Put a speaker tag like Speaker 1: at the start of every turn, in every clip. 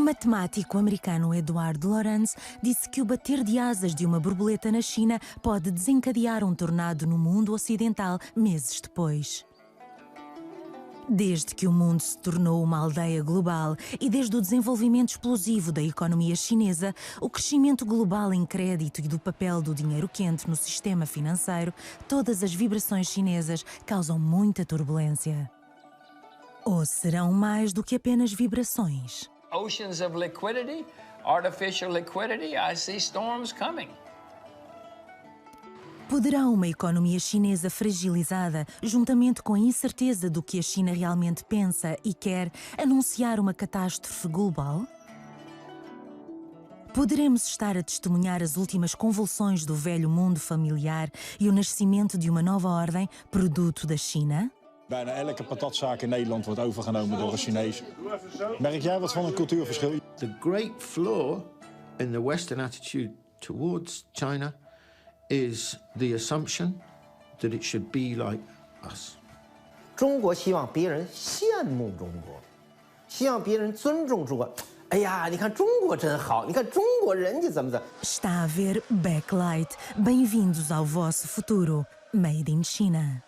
Speaker 1: matemático americano Edward Lorenz disse que o bater de asas de uma borboleta na China pode desencadear um tornado no mundo ocidental meses depois. Desde que o mundo se tornou uma aldeia global e desde o desenvolvimento explosivo da economia chinesa, o crescimento global em crédito e do papel do dinheiro quente no sistema financeiro, todas as vibrações chinesas causam muita turbulência. Ou serão mais do que apenas vibrações?
Speaker 2: Oceans of liquidity, artificial liquidity, I see storms coming.
Speaker 1: Poderá uma economia chinesa fragilizada, juntamente com a incerteza do que a China realmente pensa e quer, anunciar uma catástrofe global? Poderemos estar a testemunhar as últimas convulsões do velho mundo familiar e o nascimento de uma nova ordem, produto da China?
Speaker 3: Bijna elke patatzaak in Nederland wordt overgenomen door een Chinees. Merk jij wat van een cultuurverschil?
Speaker 4: The great flaw in the Western attitude towards China is the assumption that it should be like us.
Speaker 5: 中国希望别人羡慕中国，希望别人尊重中国。哎呀，你看中国真好，你看中国人家怎么。
Speaker 1: Está a ver Backlight. Bem-vindos ao vosso futuro. Made in China.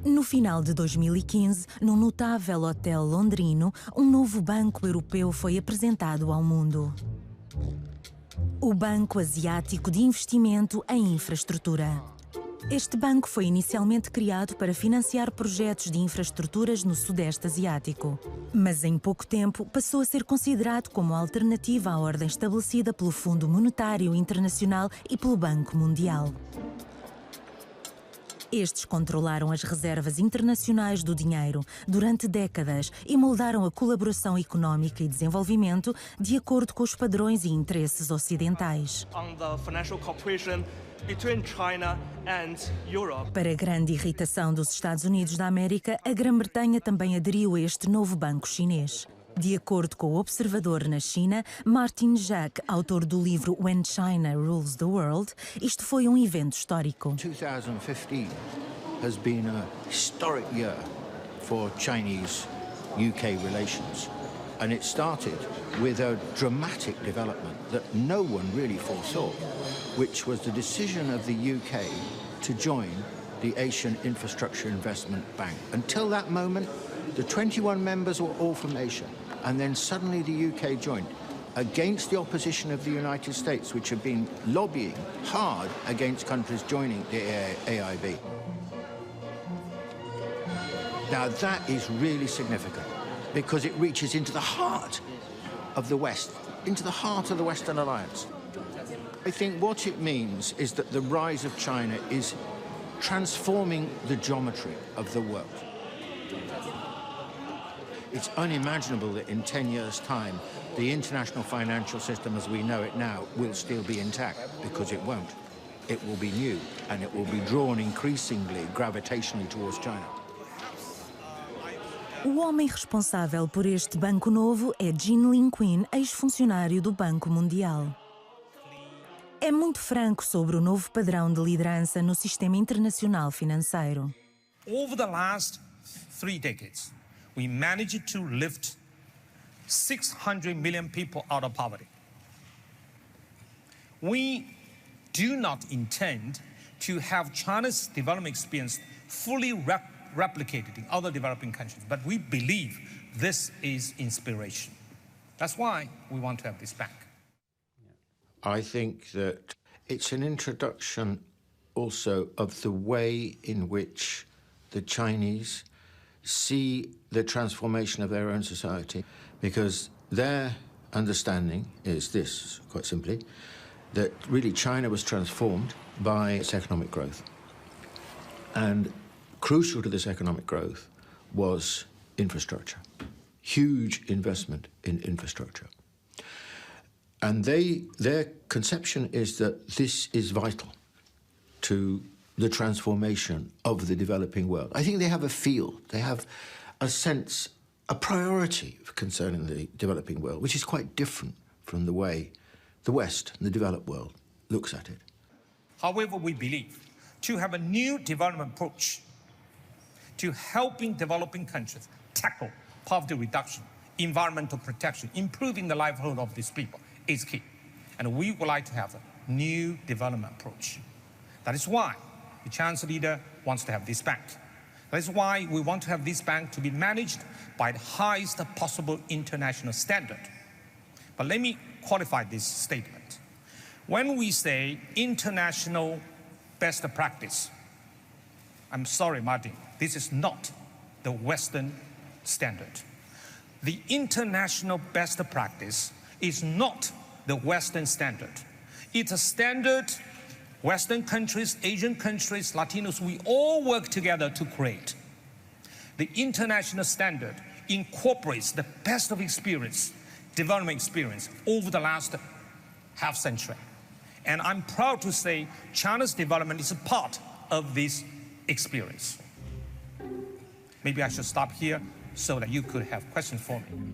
Speaker 1: No final de 2015, num notável hotel londrino, um novo banco europeu foi apresentado ao mundo. O Banco Asiático de Investimento em Infraestrutura. Este banco foi inicialmente criado para financiar projetos de infraestruturas no Sudeste Asiático. Mas em pouco tempo passou a ser considerado como alternativa à ordem estabelecida pelo Fundo Monetário Internacional e pelo Banco Mundial. Estes controlaram as reservas internacionais do dinheiro durante décadas e moldaram a colaboração económica e desenvolvimento de acordo com os padrões e interesses ocidentais. Para grande irritação dos Estados Unidos da América, a Grã-Bretanha também aderiu a este novo banco chinês. De acordo com o observador na China, Martin Jacques, autor do livro When China Rules the World, isto foi um evento histórico.
Speaker 4: 2015 has been a historic year for Chinese-UK relations. And it started with a dramatic development that no one really foresaw, which was the decision of the UK to join the Asian Infrastructure Investment Bank. Until that moment, the 21 members were all from Asia. And then suddenly the UK joined, against the opposition of the United States, which had been lobbying hard against countries joining the AIB. Now that is really significant, because it reaches into the heart of the West, into the heart of the Western Alliance. I think what it means is that the rise of China is transforming the geometry of the world. It's unimaginable that in 10 years' time, the international financial system as we know it now will still be intact, because it won't. It will be new, and it will be drawn increasingly gravitationally towards China.
Speaker 1: O homem responsável por este banco novo é Jin Lin-Quinn, ex-funcionário do Banco Mundial. É muito franco sobre o novo padrão de liderança no sistema internacional financeiro.
Speaker 6: Over the last 3 decades, we managed to lift 600 million people out of poverty. We do not intend to have China's development experience fully replicated in other developing countries, but we believe this is inspiration. That's why we want to have this back.
Speaker 4: I think that it's an introduction also of the way in which the Chinese see the transformation of their own society, because their understanding is this, quite simply, that really China was transformed by its economic growth. And crucial to this economic growth was infrastructure, huge investment in infrastructure. And their conception is that this is vital to the transformation of the developing world. I think they have a feel, they have a sense, a priority concerning the developing world, which is quite different from the way the West, the developed world, looks at it.
Speaker 6: However, we believe to have a new development approach to helping developing countries tackle poverty reduction, environmental protection, improving the livelihood of these people is key. And we would like to have a new development approach. That is why the Chinese leader wants to have this bank. That is why we want to have this bank to be managed by the highest possible international standard. But let me qualify this statement. When we say international best practice, I'm sorry, Martin, this is not the Western standard. The international best practice is not the Western standard. It's a standard Western countries, Asian countries, Latinos, we all work together to create. The international standard incorporates the best of experience, development experience over the last half century. And I'm proud to say China's development is a part of this experience. Maybe I should stop here so that you could have questions for me.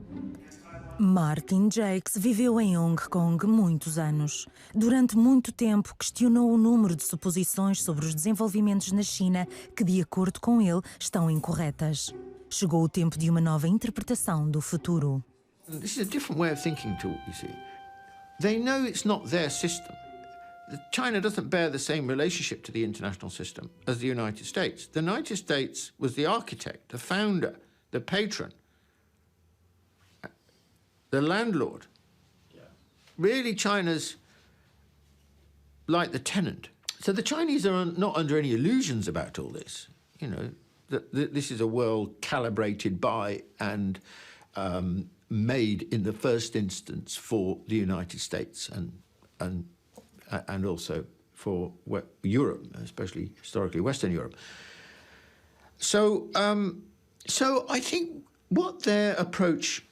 Speaker 1: Martin Jakes viveu em Hong Kong muitos anos. Durante muito tempo questionou o número de suposições sobre os desenvolvimentos na China que, de acordo com ele, estão incorretas. Chegou o tempo de uma nova interpretação do futuro.
Speaker 4: This is a different way of thinking too, you see. They know it's not their system. China doesn't bear the same relationship to the international system as the United States. The United States was the architect, the founder, the patron, the landlord. Yeah. Really, China's like the tenant. So the Chinese are not under any illusions about all this. You know, this is a world calibrated by and made in the first instance for the United States and also for Europe, especially historically Western Europe. So I think what their approach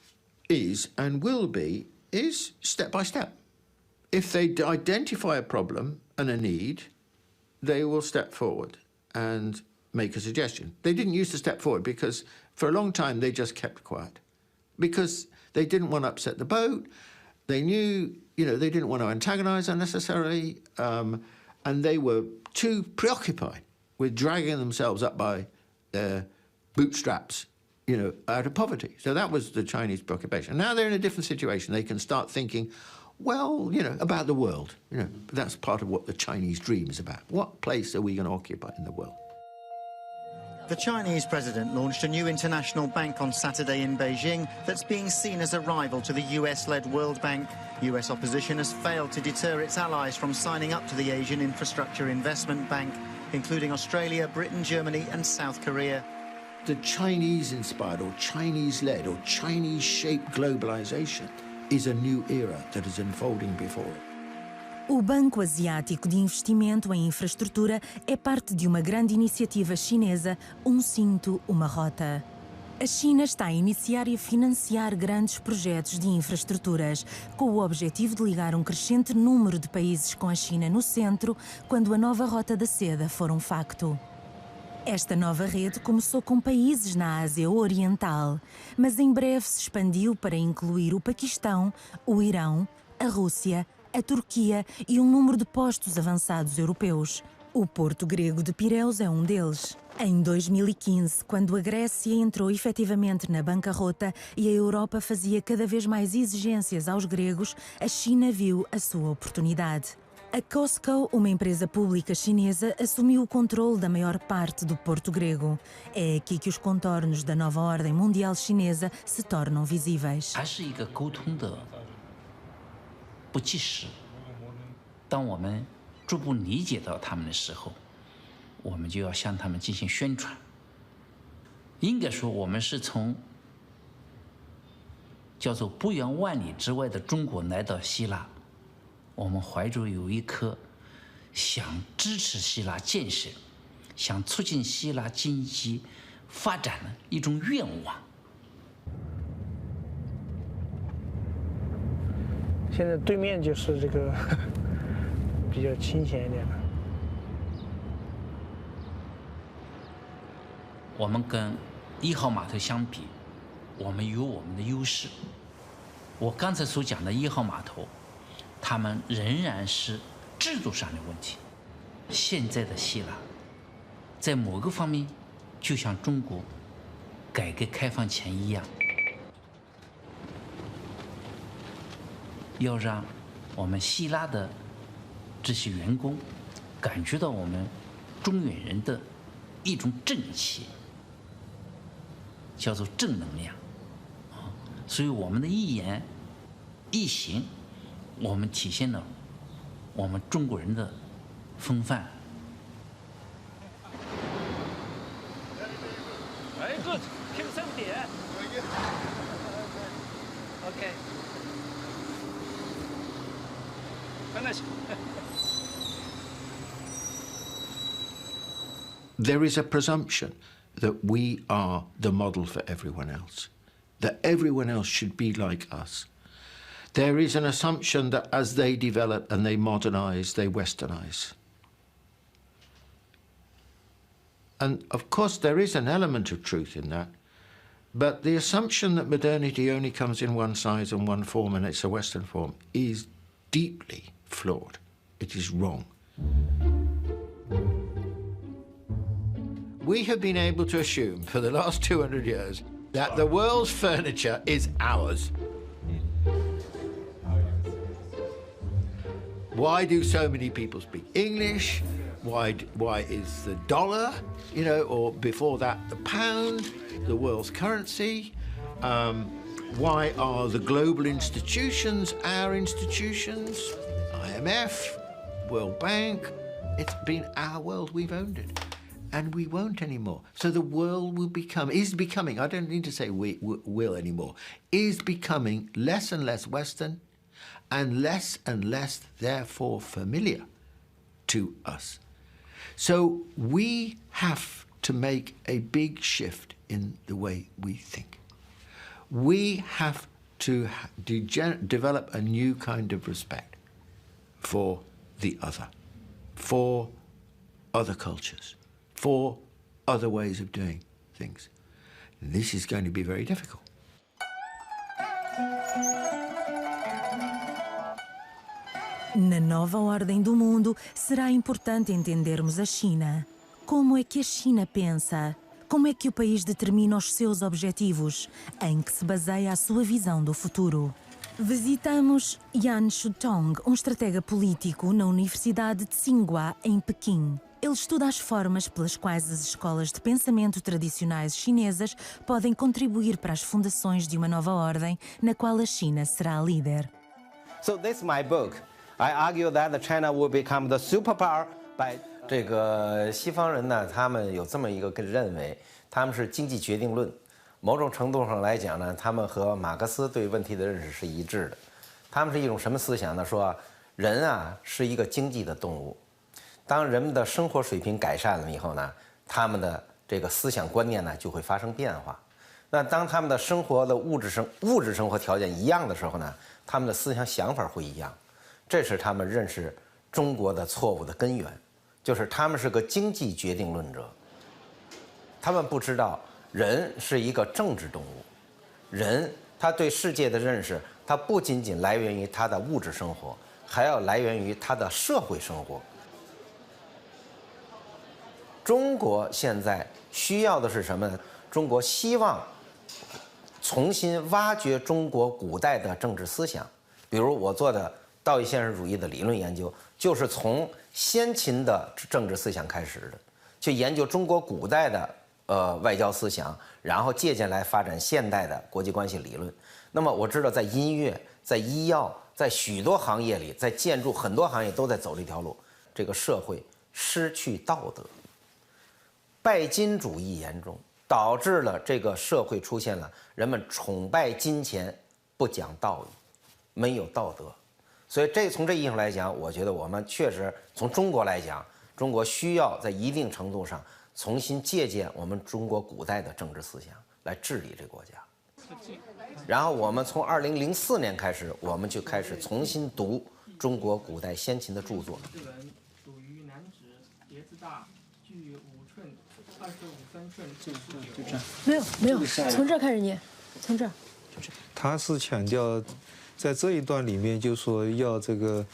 Speaker 4: is and will be is step by step. If they identify a problem and a need, they will step forward and make a suggestion. They didn't used to step forward because for a long time they just kept quiet because they didn't want to upset the boat. They knew, you know, they didn't want to antagonize unnecessarily, and they were too preoccupied with dragging themselves up by their bootstraps, you know, out of poverty. So that was the Chinese preoccupation. Now they're in a different situation. They can start thinking, well, you know, about the world. You know, that's part of what the Chinese dream is about. What place are we going to occupy in the world?
Speaker 7: The Chinese president launched a new international bank on Saturday in Beijing that's being seen as a rival to the US-led World Bank. US opposition has failed to deter its allies from signing up to the Asian Infrastructure Investment Bank, including Australia, Britain, Germany and South Korea.
Speaker 4: The Chinese-inspired or Chinese-led or Chinese-shaped globalization is a new era that is unfolding before it.
Speaker 1: O Banco Asiático de Investimento em Infraestrutura é parte de uma grande iniciativa chinesa, Um Cinto, Uma Rota. A China está a iniciar e a financiar grandes projetos de infraestruturas, com o objetivo de ligar um crescente número de países com a China no centro, quando a nova Rota da Seda for um facto. Esta nova rede começou com países na Ásia Oriental, mas em breve se expandiu para incluir o Paquistão, o Irão, a Rússia, a Turquia e um número de postos avançados europeus. O porto grego de Pireus é um deles. Em 2015, quando a Grécia entrou efetivamente na bancarrota e a Europa fazia cada vez mais exigências aos gregos, a China viu a sua oportunidade. A COSCO, uma empresa pública chinesa, assumiu o controle da maior parte do porto grego. É aqui que os contornos da nova Ordem Mundial Chinesa se tornam visíveis.
Speaker 8: 不计时。当我们逐步理解到他们的时候，我们就要向他们进行宣传。应该说，我们是从叫做不远万里之外的中国来到希腊，我们怀着有一颗想支持希腊建设、想促进希腊经济发展的一种愿望。
Speaker 9: 现在对面就是这个比较清闲一点的。
Speaker 8: 我们跟1号码头相比，我们有我们的优势。我刚才所讲的1号码头，他们仍然是制度上的问题。现在的希腊，在某个方面就像中国改革开放前一样，要让我们希腊的这些员工感觉到我们中原人的一种正气，叫做正能量啊。所以我们的一言一行，我们体现了我们中国人的风范。
Speaker 10: Very good. Keep some there. Okay. Finish.
Speaker 4: There is a presumption that we are the model for everyone else, that everyone else should be like us. There is an assumption that as they develop and they modernize, they westernize. And of course, there is an element of truth in that. But the assumption that modernity only comes in one size and one form and it's a Western form is deeply flawed. It is wrong. We have been able to assume for the last 200 years that the world's furniture is ours. Why do so many people speak English? Why is the dollar, you know, or before that the pound, the world's currency? Why are the global institutions our institutions? IMF, World Bank. It's been our world, we've owned it. And we won't anymore. So the world is becoming, I don't need to say we will anymore, is becoming less and less Western and less, therefore, familiar to us. So we have to make a big shift in the way we think. We have to develop a new kind of respect for the other, for other cultures, for other ways of doing things. This is going to be very difficult.
Speaker 1: Na nova ordem do mundo, será importante entendermos a China. Como é que a China pensa? Como é que o país determina os seus objetivos? Em que se baseia a sua visão do futuro? Visitamos Yan Shutong, estratega político na Universidade de Tsinghua, em Pequim. Ele estuda as formas pelas quais as escolas de pensamento tradicionais chinesas podem contribuir para as fundações de uma nova ordem na qual a China será líder.
Speaker 5: So this is my book. I argue that China will become the superpower by
Speaker 11: 这个西方人呢，他们有这么一个认为，他们是经济决定论。某种程度上来讲呢，他们和马克思对问题的认识是一致的。他们是一种什么思想呢？说人啊是一个经济的动物，当人们的生活水平改善了以后呢，他们的这个思想观念呢就会发生变化。那当他们的生活的物质生活条件一样的时候呢，他们的思想想法会一样。这是他们认识中国的错误的根源，就是他们是个经济决定论者。他们不知道人是一个政治动物，人他对世界的认识，他不仅仅来源于他的物质生活，还要来源于他的社会生活。中国现在需要的是什么呢？中国希望重新挖掘中国古代的政治思想，比如我做的道义现实主义的理论研究，就是从先秦的政治思想开始的，去研究中国古代的外交思想，然后借鉴来发展现代的国际关系理论。那么我知道，在音乐、在医药、在许多行业里，在建筑很多行业都在走这条路。这个社会失去道德，拜金主义严重，导致了这个社会出现了人们崇拜金钱，不讲道义，没有道德。所以从这意义上来讲，我觉得我们确实从中国来讲，中国需要在一定程度上重新借鉴我们中国古代的政治思想来治理这个国家。然后我们从2004年开始，我们就开始重新读中国古代先秦的著作。
Speaker 12: 这本属于男子，碟子大，距5寸，25分寸，就这样。
Speaker 13: 没有，从这儿开始念，从这儿。
Speaker 14: 他是强调，在这一段里面就说要这个，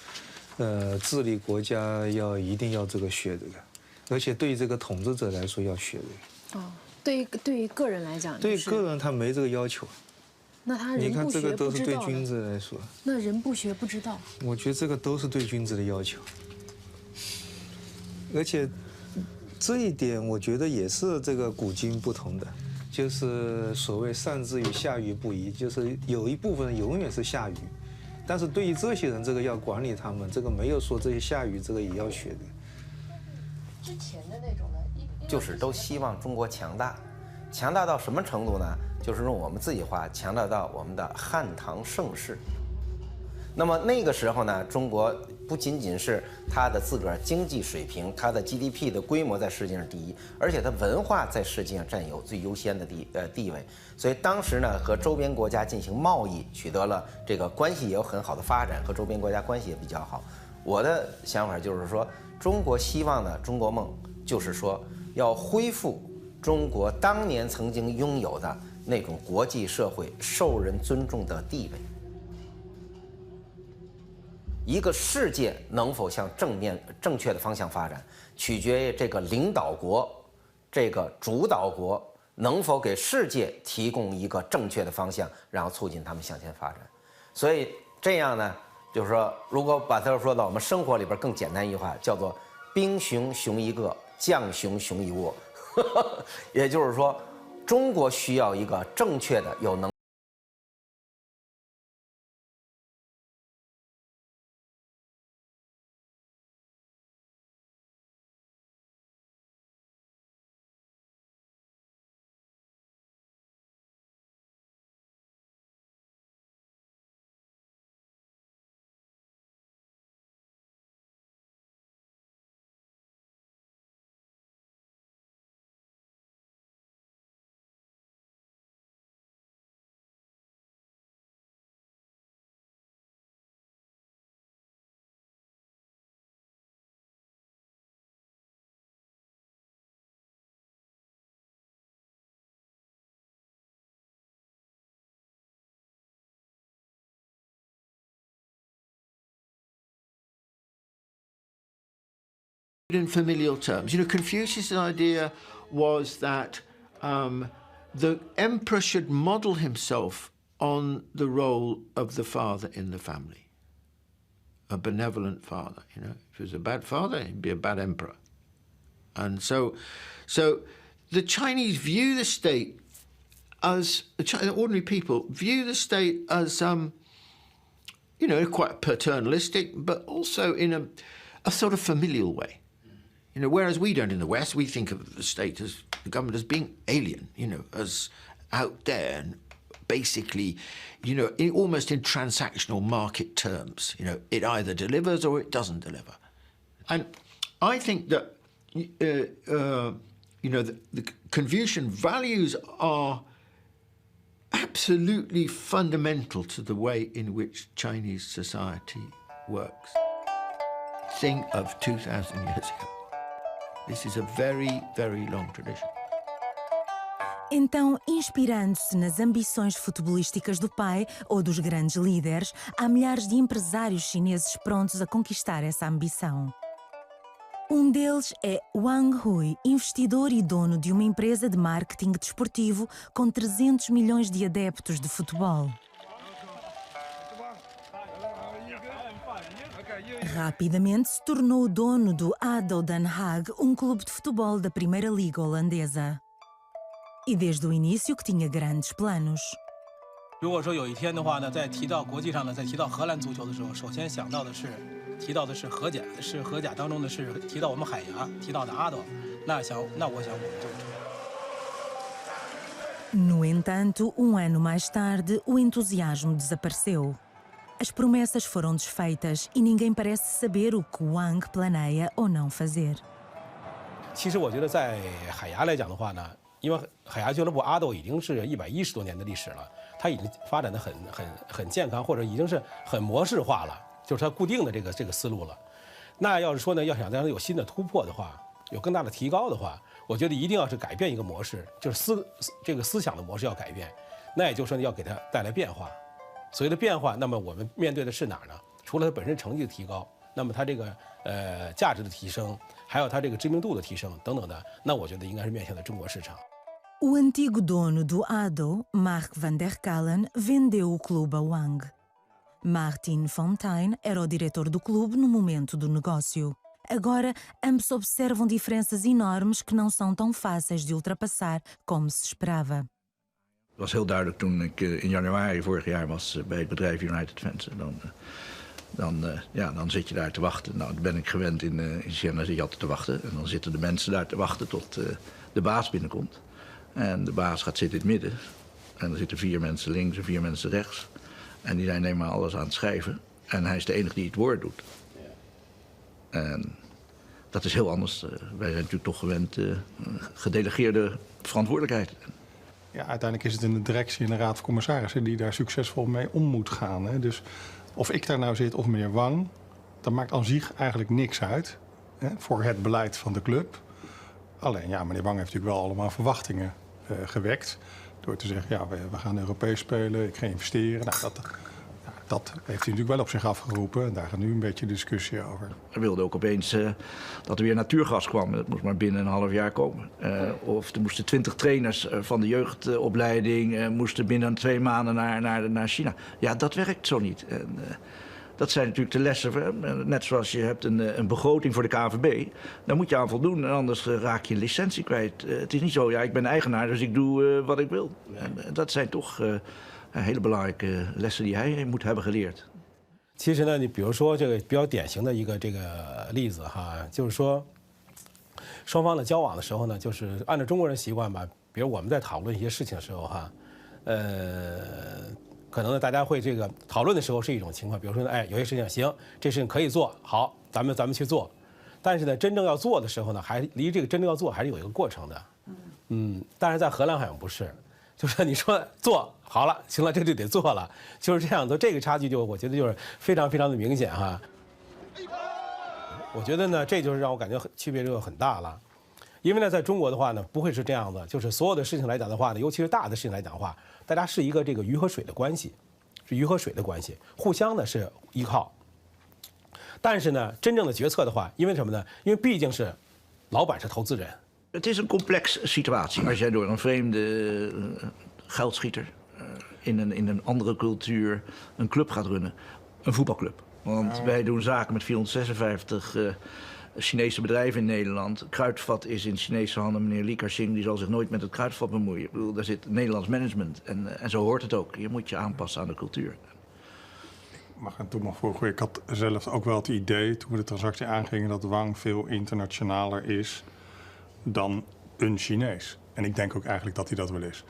Speaker 14: 治理国家一定要这个学这个，而且对这个统治者来说要学这个。
Speaker 13: 哦，对于个人来讲，
Speaker 14: 对个人他没这个要求。
Speaker 13: 那他人
Speaker 14: 你看这个都是对
Speaker 13: 不知道
Speaker 14: 君子来说。
Speaker 13: 那人不学不知道。
Speaker 14: 我觉得这个都是对君子的要求，而且这一点我觉得也是这个古今不同的，就是所谓上智与下愚不移，就是有一部分人永远是下愚，但是对于这些人，这个要管理他们，这个没有说这些下愚这个也要学的。
Speaker 13: 之前的那种呢，
Speaker 11: 就是都希望中国强大，强大到什么程度呢？就是用我们自己话，强大到我们的汉唐盛世。那么那个时候呢，中国不仅仅是它的自个儿经济水平，它的 GDP 的规模在世界上第一，而且它文化在世界上占有最优先的地位。所以当时呢，和周边国家进行贸易，取得了这个关系也有很好的发展，和周边国家关系也比较好。我的想法就是说，中国希望的中国梦，就是说要恢复中国当年曾经拥有的那种国际社会受人尊重的地位。一个世界能否向正确的方向发展，取决于这个领导国、这个主导国能否给世界提供一个正确的方向，然后促进他们向前发展。所以这样呢，就是说，如果把它说到我们生活里边更简单一句话，叫做“兵熊熊一个，将熊熊一窝”。也就是说，中国需要一个正确的、有能。
Speaker 4: In familial terms, Confucius' idea was that the emperor should model himself on the role of the father in the family, a benevolent father. If he was a bad father, he'd be a bad emperor. And so the Chinese view the state as ordinary people view the state as quite paternalistic, but also in a sort of familial way. Whereas we don't in the West, we think of the state as the government as being alien, as out there and basically, almost in transactional market terms. It either delivers or it doesn't deliver. And I think that, the Confucian values are absolutely fundamental to the way in which Chinese society works. Think of 2,000 years ago. This is a very, very long tradition.
Speaker 1: Então, inspirando-se nas ambições futebolísticas do pai ou dos grandes líderes, há milhares de empresários chineses prontos a conquistar essa ambição. Um deles é Wang Hui, investidor e dono de uma empresa de marketing desportivo com 300 milhões de adeptos de futebol. Rapidamente se tornou o dono do ADO Den Haag, um clube de futebol da Primeira Liga holandesa. E desde o início que tinha grandes planos.
Speaker 15: 如果说有一天的话呢，在提到国际上呢，在提到荷兰足球的时候，首先想到的是提到的是荷甲，是荷甲当中的是提到我们海牙，提到的阿斗，那我想我们就。
Speaker 1: No entanto, ano mais tarde, o entusiasmo desapareceu. As promessas foram desfeitas e ninguém parece saber o que Wang planeia ou não fazer.
Speaker 15: 其实我觉得在海牙来讲的话呢，因为海牙俱乐部阿斗已经是110多年的历史了，它已经发展的很健康，或者已经是很模式化了，就是它固定的这个思路了。那要是说呢，要想让它有新的突破的话，有更大的提高的话，我觉得一定要是改变一个模式，就是这个思想的模式要改变。那也就是说要给它带来变化。所谓的变化，那么我们面对的是哪儿呢？除了它本身成绩的提高，那么它这个价值的提升，还有它这个知名度的提升等等的，那我觉得应该是面向的中国市场。
Speaker 1: O antigo dono do ADO, Mark van der Kallen, vendeu o clube a Wang. Martin Fontaine era o diretor do clube no momento do negócio. Agora, ambos observam diferenças enormes que não são tão fáceis de ultrapassar como se esperava.
Speaker 16: Het was heel duidelijk toen ik in januari vorig jaar was bij het bedrijf United Fence. Dan zit je daar te wachten. Nou, dat ben ik gewend in China, zit je altijd te wachten. En dan zitten de mensen daar te wachten tot de baas binnenkomt. En de baas gaat zitten in het midden. En er zitten 4 mensen links en 4 mensen rechts. En die zijn alleen maar alles aan het schrijven. En hij is de enige die het woord doet. En dat is heel anders. Wij zijn natuurlijk toch gewend gedelegeerde verantwoordelijkheid.
Speaker 3: Ja, uiteindelijk is het in de directie en de raad van commissarissen die daar succesvol mee om moet gaan. Hè. Dus of ik daar nou zit of meneer Wang, dat maakt aan zich eigenlijk niks uit, hè, voor het beleid van de club. Alleen, ja, meneer Wang heeft natuurlijk wel allemaal verwachtingen gewekt. Door te zeggen, ja, we gaan Europees spelen, ik ga investeren. Nou, dat heeft hij natuurlijk wel op zich afgeroepen. En daar gaat nu een beetje discussie over.
Speaker 16: Hij wilde ook opeens dat er weer natuurgas kwam. Dat moest maar binnen een half jaar komen. Of er moesten 20 trainers van de jeugdopleiding moesten binnen 2 maanden naar China. Ja, dat werkt zo niet. En, dat zijn natuurlijk de lessen. Net zoals je hebt een begroting voor de KNVB. Daar moet je aan voldoen, en anders raak je licentie kwijt. Het is niet zo, ja, ik ben eigenaar, dus ik doe wat ik wil. En dat zijn toch hele belangrijke lessen die hij moet hebben geleerd.
Speaker 15: 其实呢，你比如说这个比较典型的一个这个例子哈，就是说双方的交往的时候呢，就是按照中国人习惯吧，比如我们在讨论一些事情的时候哈，可能呢大家会这个讨论的时候是一种情况，比如说呢，哎，有些事情行，这事情可以做，好，咱们去做，但是呢，真正要做的时候呢，还离这个真正要做还是有一个过程的，但是在荷兰好像不是。就是你说做好了，行了，这就得做了，就是这样的。这个差距就我觉得就是非常非常的明显哈。我觉得呢，这就是让我感觉区别就很大了。因为呢，在中国的话呢，不会是这样子，就是所有的事情来讲的话呢，尤其是大的事情来讲的话，大家是一个这个鱼和水的关系，是鱼和水的关系，互相呢是依靠。但是呢，真正的决策的话，因为什么呢？因为毕竟是老板是投资人。
Speaker 16: Het is een complexe situatie als jij door een vreemde geldschieter in een andere cultuur een club gaat runnen. Een voetbalclub. Want wij doen zaken met 456 Chinese bedrijven in Nederland. Kruidvat is in Chinese handen. Meneer Li Ka-shing die zal zich nooit met het kruidvat bemoeien. Ik bedoel, daar zit Nederlands management. En zo hoort het ook. Je moet je aanpassen aan de cultuur.
Speaker 3: Mag ik toen nog voorgooien? Ik had zelf ook wel het idee, toen we de transactie aangingen, dat Wang veel internationaler is dan een Chinees. En ik denk ook eigenlijk dat hij dat wel is.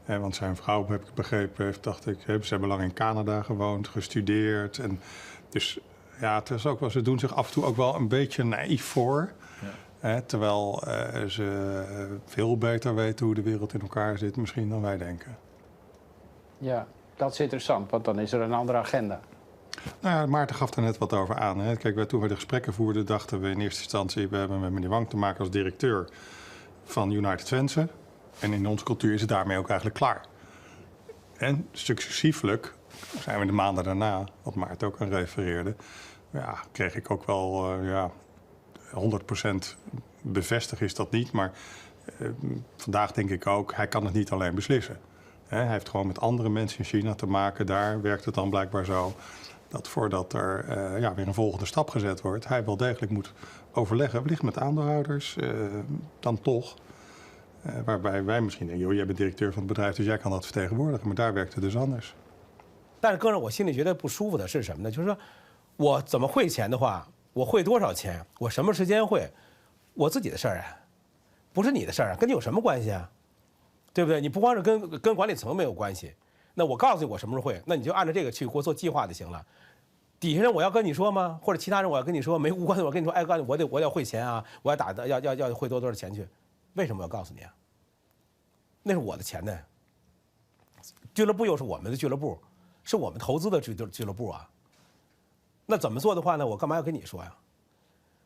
Speaker 3: Want zijn vrouw, heb ik begrepen, dacht ik, ze hebben lang in Canada gewoond, gestudeerd. En dus ja, het is ook wel, ze doen zich af en toe ook wel een beetje naïef voor. Ja. Terwijl ze veel beter weten hoe de wereld in elkaar zit misschien dan wij denken.
Speaker 17: Ja, dat is interessant, want dan is er een andere agenda.
Speaker 3: Nou ja, Maarten gaf daar net wat over aan. Hè. Kijk, toen we de gesprekken voerden, dachten we in eerste instantie, we hebben met meneer Wang te maken als directeur van United Fence. En in onze cultuur is het daarmee ook eigenlijk klaar. En successieflijk zijn we de maanden daarna, wat Maarten ook aan refereerde, ja, kreeg ik ook wel 100% bevestigd is dat niet. Maar vandaag denk ik ook, hij kan het niet alleen beslissen. Hij heeft gewoon met andere mensen in China te maken. Daar werkt het dan blijkbaar zo dat voordat er weer een volgende stap gezet wordt, hij wel degelijk moet overleggen, wellicht met aandeelhouders, dan toch. Waarbij wij misschien denken, joh, jij bent directeur van het bedrijf, dus jij kan dat vertegenwoordigen. Maar daar werkt het dus anders.
Speaker 15: 但是更让我心里觉得不舒服的是什么呢？就是说，我怎么汇钱的话，我汇多少钱，我什么时间汇，我自己的事儿啊，不是你的事儿啊，跟你有什么关系啊？对不对？你不光是跟管理层没有关系，那我告诉你我什么时候汇，那你就按照这个去给我做计划就行了。底下人我要跟你说吗？或者其他人我要跟你说没无关系，我跟你说，哎，我得汇钱啊，我要打的要汇多少钱去？为什么我要告诉你啊？那是我的钱呢。俱乐部又是我们的俱乐部，是我们投资的俱乐部啊。那怎么做的话呢？我干嘛要跟你说呀？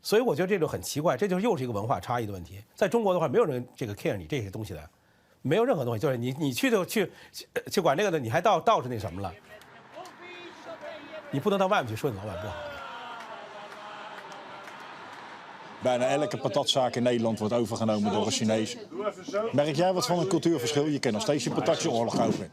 Speaker 15: 所以我觉得这就很奇怪，这就又是一个文化差异的问题。在中国的话，没有人这个 care 你这些东西的，没有任何东西，就是你去管这个的，你还倒是那什么了。你不能到外面去说你老板不好。
Speaker 18: bijna elke patatzaak in Nederland wordt overgenomen door een Chinees. Merk jij wat van een cultuurverschil? Je kan nog steeds je patatje oorlog kopen.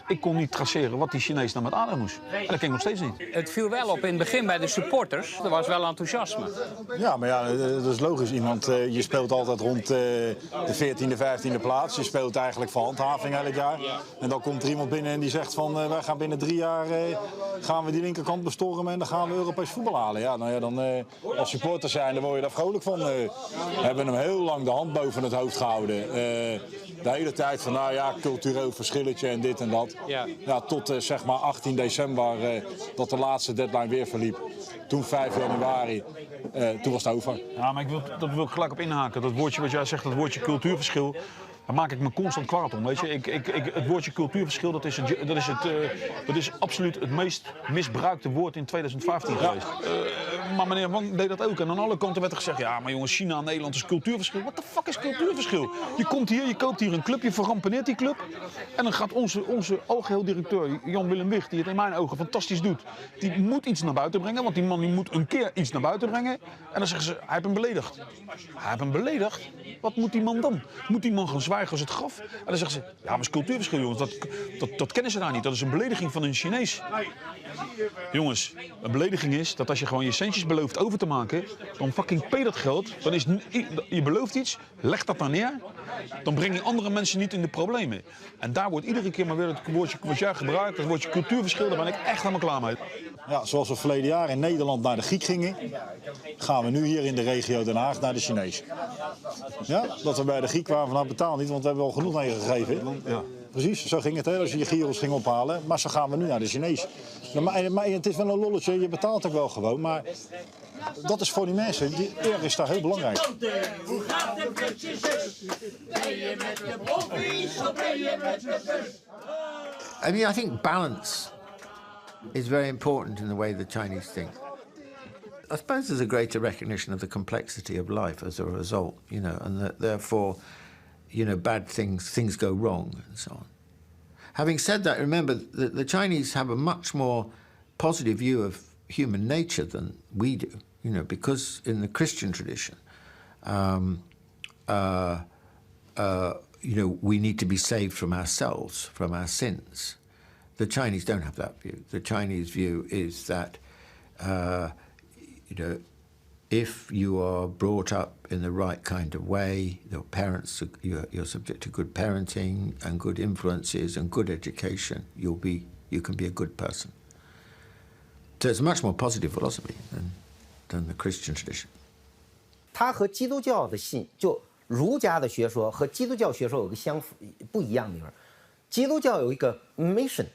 Speaker 19: Ik kon niet traceren wat die Chinees nou met aardappelen moest. En dat ken ik nog steeds niet.
Speaker 10: Het viel wel op in het begin bij de supporters. Er was wel enthousiasme.
Speaker 18: Ja, maar ja, dat is logisch. Je speelt altijd rond de 14e, 15e plaats. Je speelt eigenlijk voor handhaving elk jaar. En dan komt er iemand binnen en die zegt van... wij gaan binnen 3 jaar gaan we die linkerkant bestormen en dan gaan we Europees voetbal halen. Ja, nou ja, dan als supporters zijn, dan word je daar vrolijk van. We hebben hem heel lang de hand boven het hoofd gehouden. De hele tijd van, nou ja, cultureel verschilletje en dit en dat. Ja, tot zeg maar 18 december dat de laatste deadline weer verliep. Toen 5 januari, toen was het over.
Speaker 19: Ja, maar dat wil ik gelijk op inhaken. Dat woordje wat jij zegt, dat woordje cultuurverschil... Daar maak ik me constant kwaad om, weet je. Het woordje cultuurverschil, dat is absoluut het meest misbruikte woord in 2015 geweest. Maar meneer Wang deed dat ook. En aan alle kanten werd er gezegd, ja, maar jongens, China en Nederland is cultuurverschil. Wat de fuck is cultuurverschil? Je komt hier, je koopt hier een club, je verrampeneert die club. En dan gaat onze algeheel directeur, Jan-Willem Wicht, die het in mijn ogen fantastisch doet, die moet iets naar buiten brengen. Want die man die moet een keer iets naar buiten brengen. En dan zeggen ze, hij heeft hem beledigd. Hij heeft hem beledigd? Wat moet die man dan? Moet die man gaan zwijgen als het graf? En dan zeggen ze, ja, maar het is cultuurverschil, jongens. Dat kennen ze daar niet. Dat is een belediging van een Chinees. Jongens, een belediging is dat als je gewoon je centjes belooft over te maken, dan fucking pay dat geld. Dan is je belooft iets, leg dat dan neer. Dan breng je andere mensen niet in de problemen. En daar wordt iedere keer maar weer het woordje wat jij gebruikt, het woordje cultuurverschil, daar ben ik echt helemaal klaar mee.
Speaker 18: Ja, zoals we verleden jaar in Nederland naar de Griek gingen, gaan we nu hier in de regio Den Haag naar de Chinees. Ja, dat we bij de Griek waren van nou betaal niet, want we hebben al genoeg aan je gegeven. Ja. Precies, zo ging het, hè, als je je gyros ging ophalen. Maar zo gaan we nu naar de Chinees. Maar het is wel een lolletje, je betaalt ook wel gewoon, maar dat is voor die mensen, die eer is daar heel belangrijk.
Speaker 20: Hoe gaat het met je zus? Ben je met de boffies of ben je met de zus?
Speaker 4: I mean, I think balance is very important in the way the Chinese think. I suppose there's a greater recognition of the complexity of life as a result, you know, and that therefore, you know, bad things go wrong and so on. Having said that, remember that the Chinese have a much more positive view of human nature than we do, you know, because in the Christian tradition, you know, we need to be saved from ourselves, from our sins. The Chinese don't have that view. The Chinese view is that, you know, if you are brought up in the right kind of way, your parents, you're subject to good parenting and good influences and good education, you can be a good person. So it's a much more positive philosophy than the Christian tradition.
Speaker 11: 它和基督教的就儒家的学说和基督教学说有个不一样的地方。基督教有一个 mission，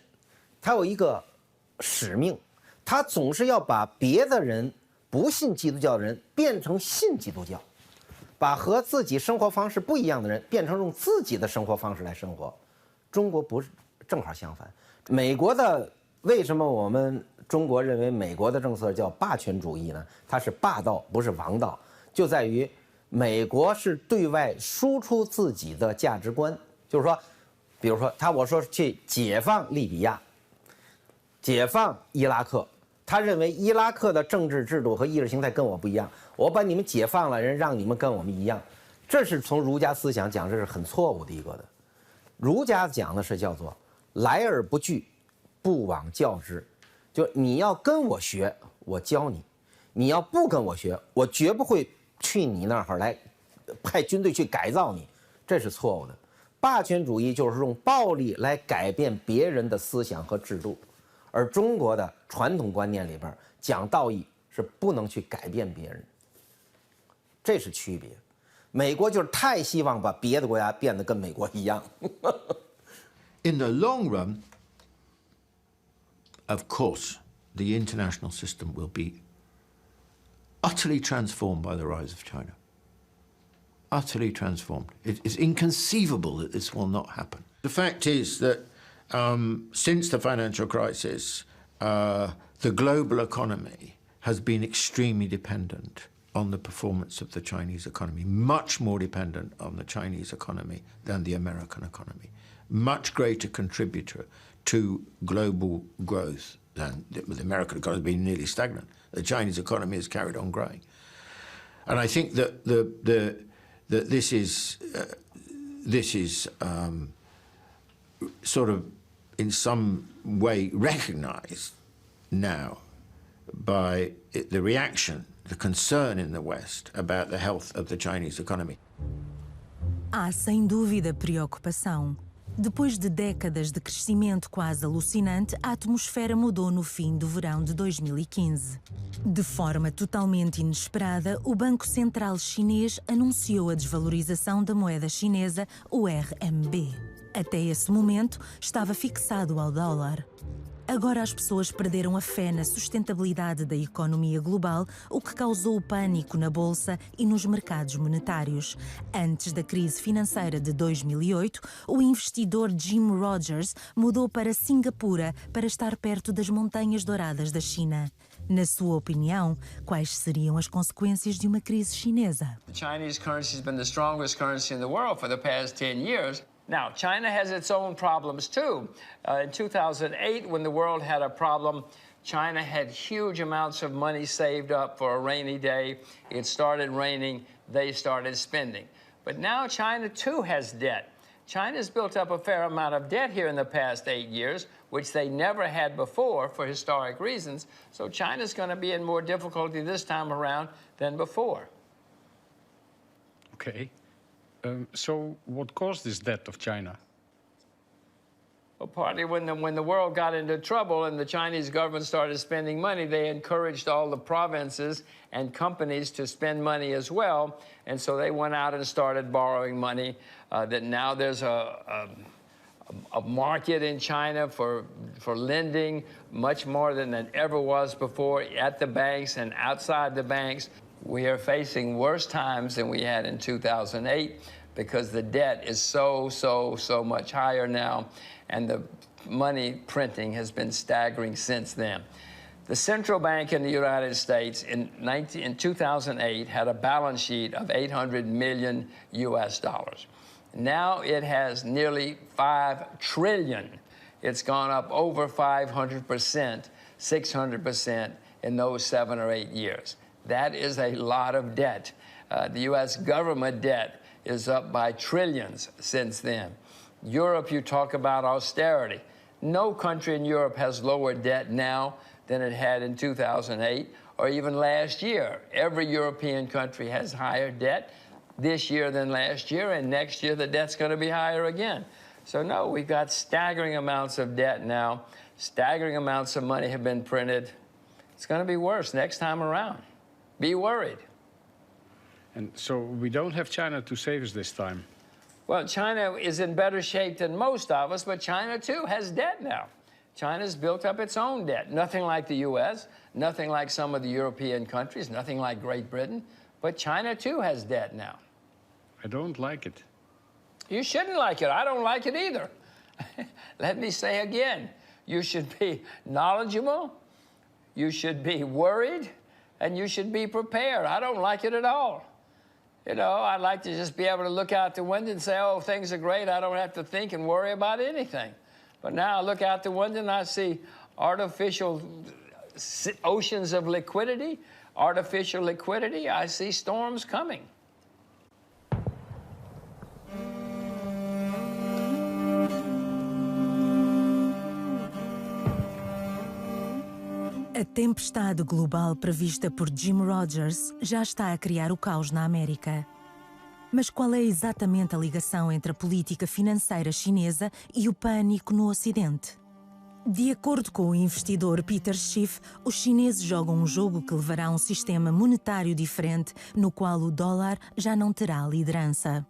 Speaker 11: 它有一个使命，它总是要把别的人不信基督教的人变成信基督教，把和自己生活方式不一样的人变成用自己的生活方式来生活。中国不是正好相反。美国的为什么我们中国认为美国的政策叫霸权主义呢？它是霸道，不是王道，就在于美国是对外输出自己的价值观，就是说，比如说我说去解放利比亚，解放伊拉克，他认为伊拉克的政治制度和意识形态跟我不一样，我把你们解放了，让你们跟我们一样，这是从儒家思想讲，这是很错误的一个的。儒家讲的是叫做来而不拒，不枉教之，就你要跟我学，我教你；你要不跟我学，我绝不会去你那儿来派军队去改造你，这是错误的。霸权主义就是用暴力来改变别人的思想和制度，而中国的传统观念里边讲道义是不能去改变别人，这是区别。美国就是太希望把别的国家变得跟美国一样。
Speaker 4: In the long run, of course, the international system will be utterly transformed by the rise of China. Utterly transformed. It is inconceivable that this will not happen. The fact is that since the financial crisis, the global economy has been extremely dependent on the performance of the Chinese economy, much more dependent on the Chinese economy than the American economy, much greater contributor to global growth than the American economy has been nearly stagnant. The Chinese economy has carried on growing. And I think that that this is sort of in some way recognized now by the reaction, the concern in the West about the health of the Chinese economy.
Speaker 1: Há sem dúvida preocupação. Depois de décadas de crescimento quase alucinante, a atmosfera mudou no fim do verão de 2015. De forma totalmente inesperada, o Banco Central Chinês anunciou a desvalorização da moeda chinesa, o RMB. Até esse momento, estava fixado ao dólar. Agora as pessoas perderam a fé na sustentabilidade da economia global, o que causou pânico na bolsa e nos mercados monetários. Antes da crise financeira de 2008, o investidor Jim Rogers mudou para Singapura para estar perto das Montanhas Douradas da China. Na sua opinião, quais seriam as consequências de uma crise chinesa?
Speaker 2: The Chinese currency has been the strongest currency in the world for the past 10 years. Now, China has its own problems, too. In 2008, when the world had a problem, China had huge amounts of money saved up for a rainy day. It started raining, they started spending. But now China, too, has debt. China's built up a fair amount of debt here in the past 8 years, which they never had before for historic reasons. So China's going to be in more difficulty this time around than before.
Speaker 10: Okay. So what caused this debt of China?
Speaker 2: Well, partly when the world got into trouble and the Chinese government started spending money, they encouraged all the provinces and companies to spend money as well. And so they went out and started borrowing money. That now there's a market in China for lending, much more than it ever was before, at the banks and outside the banks. We are facing worse times than we had in 2008 because the debt is so much higher now, and the money printing has been staggering since then. The central bank in the United States in 2008 had a balance sheet of $800 million US. Now it has nearly $5 trillion. It's gone up over 500%, 600% in those 7 or 8 years. That is a lot of debt. The U.S. government debt is up by trillions since then. Europe, you talk about austerity. No country in Europe has lower debt now than it had in 2008 or even last year. Every European country has higher debt this year than last year, and next year the debt's going to be higher again. So no, we've got staggering amounts of debt now. Staggering amounts of money have been printed. It's going to be worse next time around. Be worried.
Speaker 10: And so we don't have China to save us this time.
Speaker 2: Well, China is in better shape than most of us, but China, too, has debt now. China's built up its own debt. Nothing like the U.S., nothing like some of the European countries, nothing like Great Britain, but China, too, has debt now.
Speaker 10: I don't like it.
Speaker 2: You shouldn't like it. I don't like it either. Let me say again, you should be knowledgeable, you should be worried, and you should be prepared. I don't like it at all. You know, I'd like to just be able to look out the window and say, oh, things are great. I don't have to think and worry about anything. But now I look out the window and I see artificial oceans of liquidity, artificial liquidity. I see storms coming.
Speaker 1: A tempestade global prevista por Jim Rogers já está a criar o caos na América. Mas qual é exatamente a ligação entre a política financeira chinesa e o pânico no Ocidente? De acordo com o investidor Peter Schiff, os chineses jogam um jogo que levará a um sistema monetário diferente, no qual o dólar já não terá liderança.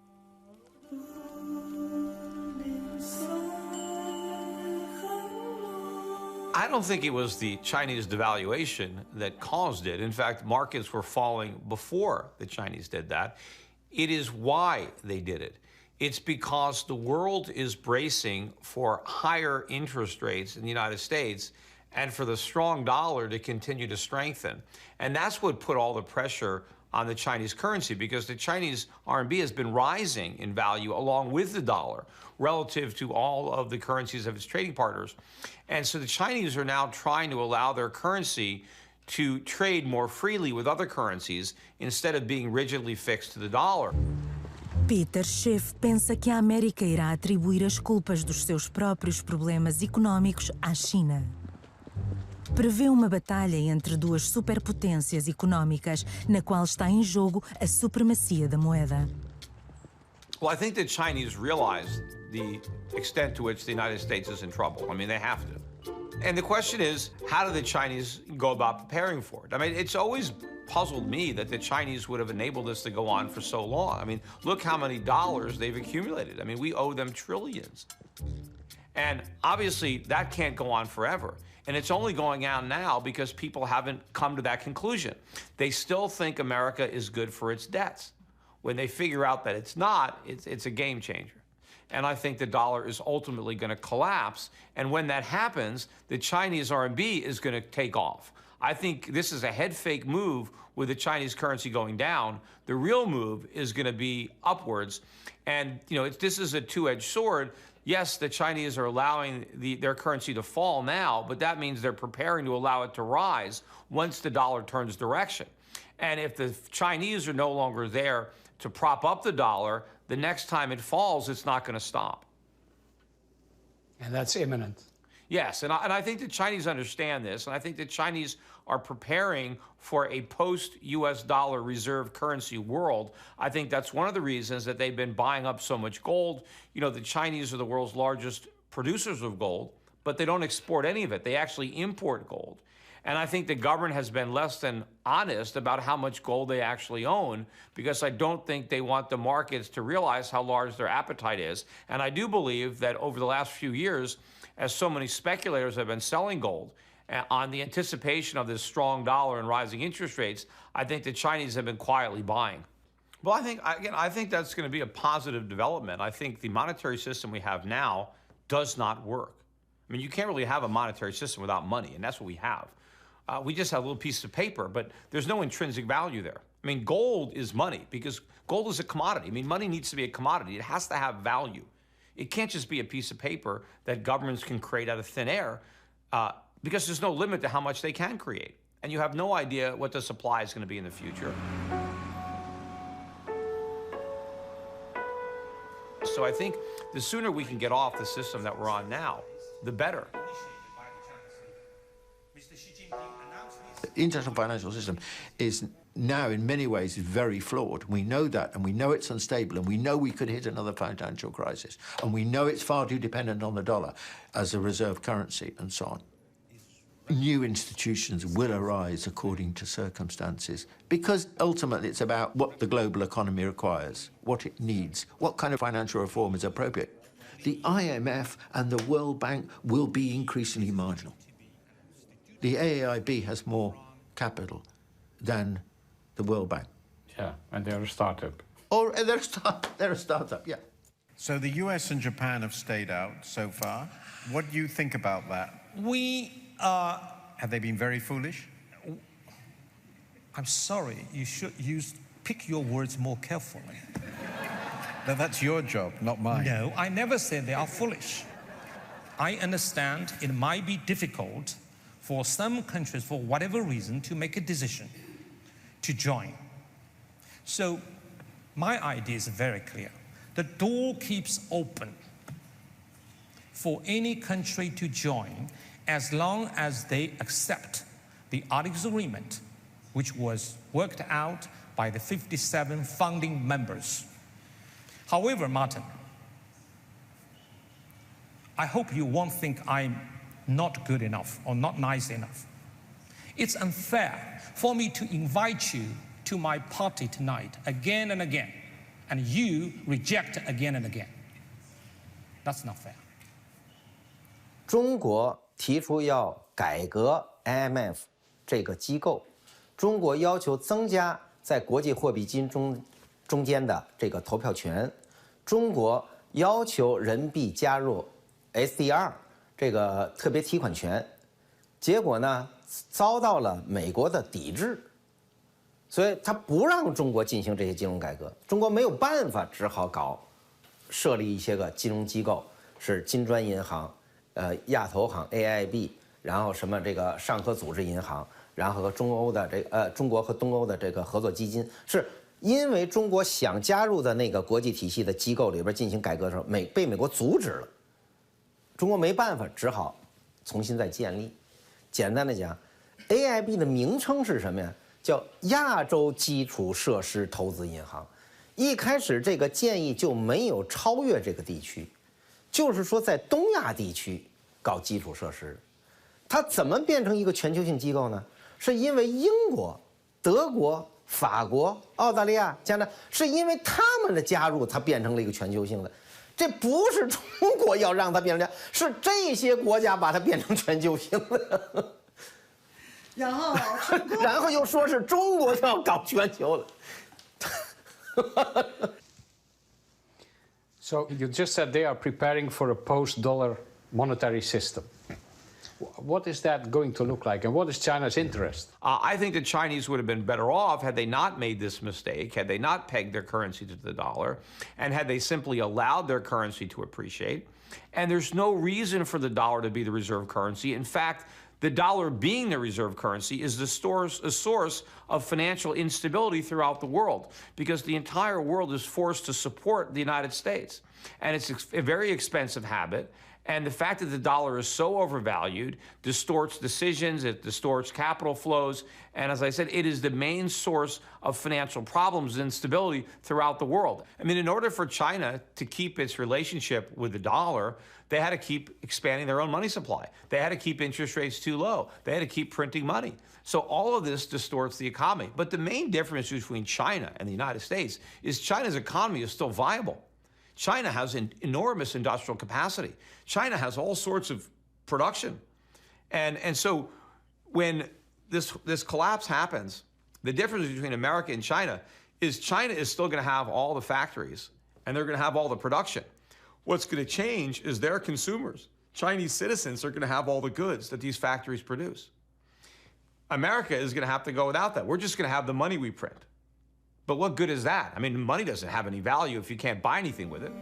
Speaker 21: I don't think it was the Chinese devaluation that caused it. In fact, markets were falling before the Chinese did that. It is why they did it. It's because the world is bracing for higher interest rates in the United States and for the strong dollar to continue to strengthen. And that's what put all the pressure on the Chinese currency, because the Chinese RMB has been rising in value along with the dollar relative to all of the currencies of its trading partners. And so the Chinese are now trying to allow their currency to trade more freely with other currencies instead of being rigidly fixed to the dollar.
Speaker 1: Peter Schiff pensa que a América irá atribuir as culpas dos seus próprios problemas económicos à China. Prevê uma batalha entre duas superpotências económicas, na qual está em jogo a supremacia da moeda.
Speaker 21: Well, I think the Chinese realize the extent to which the United States is in trouble. I mean, they have to. And the question is, how do the Chinese go about preparing for it? I mean, it's always puzzled me that the Chinese would have enabled this to go on for so long. I mean, look how many dollars they've accumulated. I mean, we owe them trillions. And obviously, that can't go on forever. And it's only going on now because people haven't come to that conclusion. They still think America is good for its debts. When they figure out that it's not, it's a game changer. And I think the dollar is ultimately going to collapse. And when that happens, the Chinese RMB is going to take off. I think this is a head fake move with the Chinese currency going down. The real move is going to be upwards. And, you know, this is a two-edged sword. Yes, the Chinese are allowing their currency to fall now, but that means they're preparing to allow it to rise once the dollar turns direction. And if the Chinese are no longer there to prop up the dollar, the next time it falls, it's not going to stop.
Speaker 10: And that's imminent.
Speaker 21: Yes, and I think the Chinese understand this, and I think the Chinese are preparing for a post-U.S. dollar reserve currency world. I think that's one of the reasons that they've been buying up so much gold. You know, the Chinese are the world's largest producers of gold, but they don't export any of it. They actually import gold. And I think the government has been less than honest about how much gold they actually own, because I don't think they want the markets to realize how large their appetite is. And I do believe that over the last few years, as so many speculators have been selling gold on the anticipation of this strong dollar and rising interest rates, I think the Chinese have been quietly buying. Well, I think that's going to be a positive development. I think the monetary system we have now does not work. I mean, you can't really have a monetary system without money, and that's what we have. We just have a little piece of paper, but there's no intrinsic value there. I mean, gold is money because gold is a commodity. I mean, money needs to be a commodity. It has to have value. It can't just be a piece of paper that governments can create out of thin air because there's no limit to how much they can create. And you have no idea what the supply is going to be in the future. So I think the sooner we can get off the system that we're on now, the better.
Speaker 4: The international financial system is now in many ways very flawed. We know that, and we know it's unstable, and we know we could hit another financial crisis, and we know it's far too dependent on the dollar as a reserve currency and so on. New institutions will arise according to circumstances, because ultimately it's about what the global economy requires, what it needs, what kind of financial reform is appropriate. The IMF and the World Bank will be increasingly marginal. The AIIB has more capital than the World Bank.
Speaker 17: Yeah, and they're a startup.
Speaker 4: Or they're a startup, yeah.
Speaker 6: So the US and Japan have stayed out so far. What do you think about that? Have they been very foolish?
Speaker 22: I'm sorry, you should pick your words more carefully.
Speaker 6: No, that's your job, not mine.
Speaker 22: No, I never said they are foolish. I understand it might be difficult for some countries, for whatever reason, to make a decision to join. So my idea is very clear. The door keeps open for any country to join as long as they accept the Articles of Agreement, which was worked out by the 57 founding members. However, Martin, I hope you won't think I'm not good enough or not nice enough. It's unfair for me to invite you to my party tonight again and again, and you reject again and again. That's not fair.
Speaker 11: 中国提出要改革 IMF 这个机构，中国要求增加在国际货币基金中间的这个投票权，中国要求人民币加入 SDR 这个特别提款权，结果呢遭到了美国的抵制，所以他不让中国进行这些金融改革，中国没有办法，只好设立一些个金融机构，是金砖银行、亚投行 AIIB， 然后什么这个上合组织银行，然后和中国和东欧的这个合作基金，是因为中国想加入的那个国际体系的机构里边进行改革的时候，被美国阻止了，中国没办法，只好重新再建立。简单的讲 ，AIB 的名称是什么呀？叫亚洲基础设施投资银行。一开始这个建议就没有超越这个地区，就是说在东亚地区搞基础设施。它怎么变成一个全球性机构呢？是因为英国、德国、法国、澳大利亚、加拿大，是因为他们的加入，它变成了一个全球性的。这不是中国要让它变成这样，是这些国家把它变成全球性的。然后又说是中国要搞全球的。
Speaker 17: So you just said they are preparing for a post-dollar monetary system. What is that going to look like, and what is China's interest?
Speaker 21: I think the Chinese would have been better off had they not made this mistake, had they not pegged their currency to the dollar, and had they simply allowed their currency to appreciate. And there's no reason for the dollar to be the reserve currency. In fact, the dollar being the reserve currency is a source of financial instability throughout the world, because the entire world is forced to support the United States. And it's a very expensive habit. And the fact that the dollar is so overvalued distorts decisions, it distorts capital flows, and as I said, it is the main source of financial problems and instability throughout the world. I mean, in order for China to keep its relationship with the dollar, they had to keep expanding their own money supply. They had to keep interest rates too low. They had to keep printing money. So all of this distorts the economy. But the main difference between China and the United States is China's economy is still viable. China has an enormous industrial capacity. China has all sorts of production. And so when this collapse happens, the difference between America and China is still going to have all the factories, and they're going to have all the production. What's going to change is their consumers. Chinese citizens are going to have all the goods that these factories produce. America is going to have to go without that. We're just going to have the money we print. But what good is that? I mean, money doesn't have any value if you can't buy anything with it.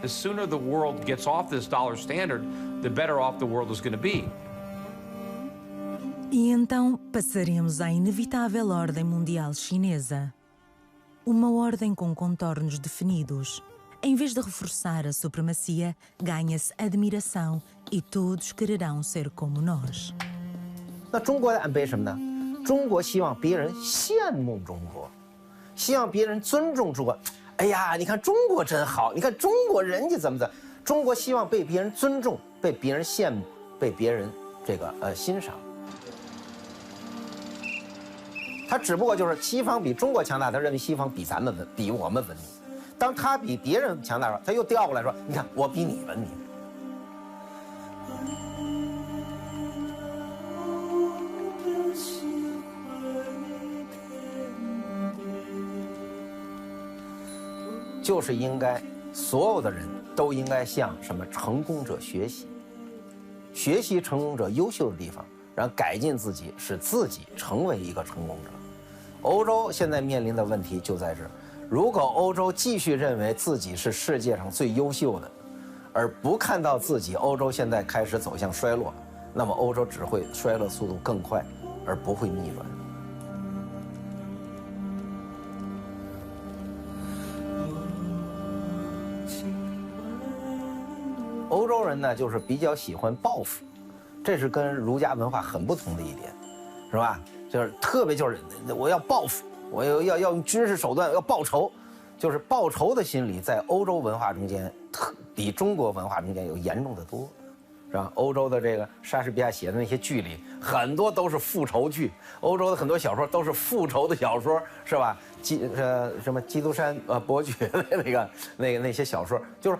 Speaker 21: The sooner the world gets off this dollar standard, the better off the world is going to be.
Speaker 1: E então passaremos à inevitável Ordem Mundial Chinesa. Uma ordem com contornos definidos. Em vez de reforçar a supremacia, ganha-se admiração e todos quererão ser como nós.
Speaker 11: 那中国安排什么呢？中国希望别人羡慕中国，希望别人尊重中国。哎呀，你看中国真好，你看中国人家怎么的？中国希望被别人尊重，被别人羡慕，被别人欣赏。他只不过就是西方比中国强大，他认为西方比我们文明。当他比别人强大的时候，他又调过来说：“你看我比你文明。”就是应该所有的人都应该向什么成功者学习，学习成功者优秀的地方，然后改进自己，使自己成为一个成功者。欧洲现在面临的问题就在这儿，如果欧洲继续认为自己是世界上最优秀的，而不看到自己欧洲现在开始走向衰落，那么欧洲只会衰落速度更快，而不会逆转。欧洲人呢，就是比较喜欢报复，这是跟儒家文化很不同的一点，是吧？就是特别就是我要报复，我要用军事手段要报仇，就是报仇的心理在欧洲文化中间比中国文化中间有严重的多，是吧？欧洲的这个莎士比亚写的那些剧里很多都是复仇剧，欧洲的很多小说都是复仇的小说，是吧？什么基督山伯爵的那些小说，就是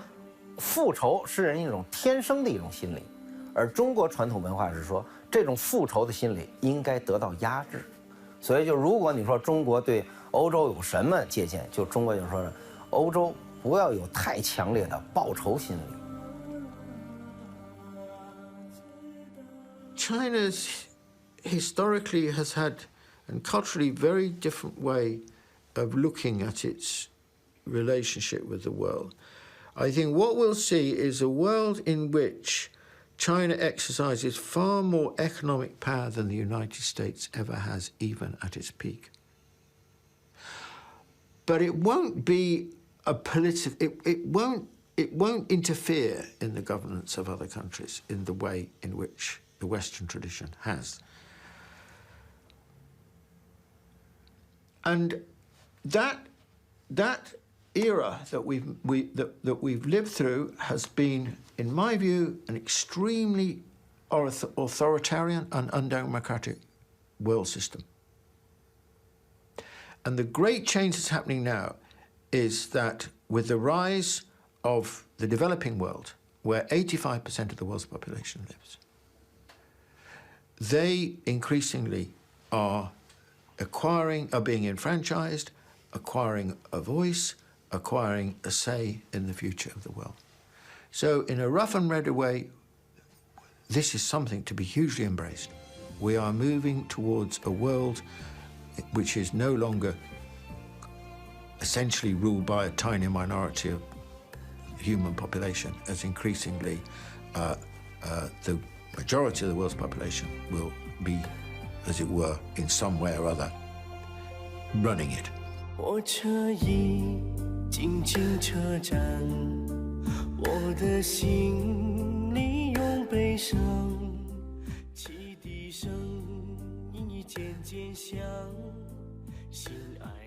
Speaker 11: 复仇是人一种天生的一种心理，而中国传统文化是说这种复仇的心理应该得到压制，所以就如果你说中国对欧洲有什么借鉴，就中国就说欧洲不要有太强烈的报仇心理。
Speaker 4: China historically has had and culturally very different way of looking at its relationship with the world. I think what we'll see is a world in which China exercises far more economic power than the United States ever has, even at its peak. But it won't be a political. It won't interfere in the governance of other countries in the way in which the Western tradition has. And that era that we've lived through has been, in my view, an extremely authoritarian and undemocratic world system. And the great change that's happening now is that with the rise of the developing world, where 85% of the world's population lives, they increasingly are being enfranchised, acquiring a voice, acquiring a say in the future of the world. So in a rough and ready way, this is something to be hugely embraced. We are moving towards a world which is no longer essentially ruled by a tiny minority of human population, as increasingly the majority of the world's population will be, as it were, in some way or other, running it.
Speaker 20: 火车已经进车站，我的心里有悲伤，汽笛声音已渐渐响，心爱。